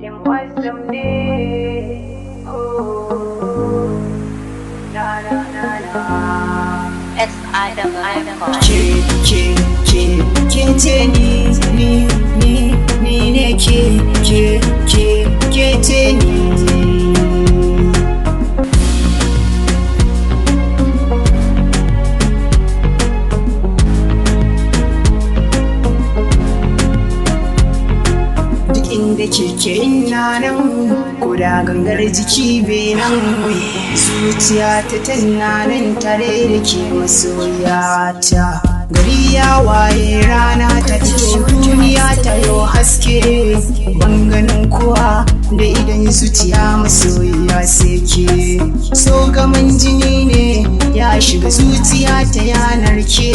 Them was them day. Oh, na na na na. Ke ce ni ne ke ce ni. Inda kike ina nan koda gangar jiki bai nan zuciya ta tana nan tare da ke masoyata. Gari ya waye rana ta fito duniya ta yo haske, ban ganin kowa da idan zuciya masoyiya sai ke. So gaman jini ne ya shiga zuciya ta yanar ke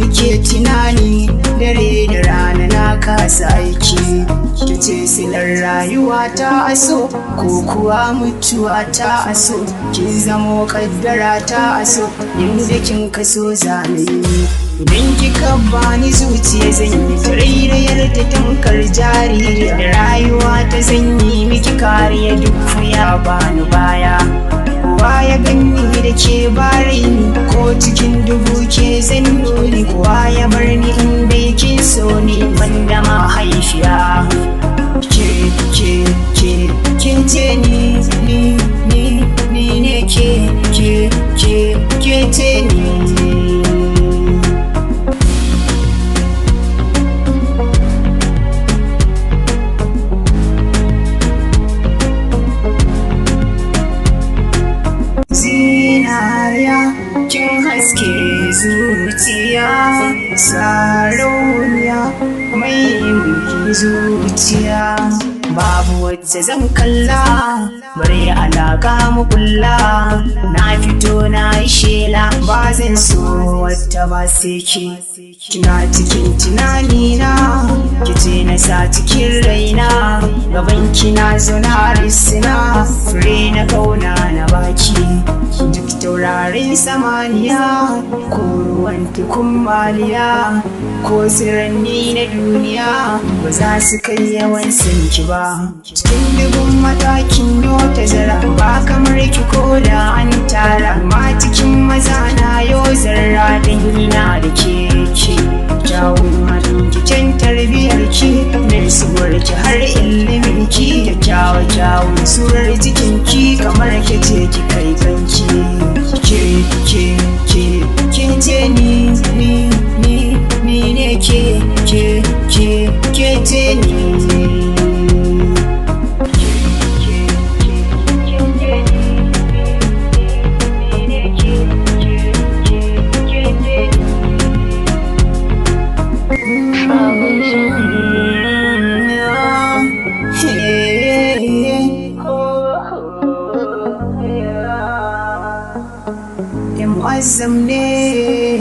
nike tunani dare da rana na kasa aiki. Kice silar rayuwa ta aso ko kuwa mutuwa ta aso, kin zamo kaddara ta aso inda kin kaso zane. Idan kika bani zuciya zan yi tarairayar ta tamkar jariri, da rayuwa ta zan yi miki kariya duk ya bani baya. Kowa ya gani da ke bare ni ko cikin dubu ke zan nuni, kowa ya bar ni inda yake so ni banda mahaifiya. Ke ce ni ne ke ce ni. Zinariya kin haske zuciya, sarauniya mai mulki zuciya. Babu wacce zan kalla bari alaka mu kulla, na fito na yi shela ba zan so wata ba sai ke. Kina cikin tunanina kice na sa cikin raina, gaban kina zauna risina fure na kauna na baki. Duk taurarin samaniya ko ruwan tukun maliya ko tsiranni na duniya ba za su kai yawan sanki ba. Cikin dubun matakin yau tazara ba kamar ki ko da an tara, ma cikin maza na yau zarra dangina da ke. Kyawun halin kicin tarbiyar ki mai suwar ki har ilimin ki, kyakkyawa kyawun surar jikin ki kamar ke ce ki kai kanki. Ke ce ni ne ke ce ni. Them was them day.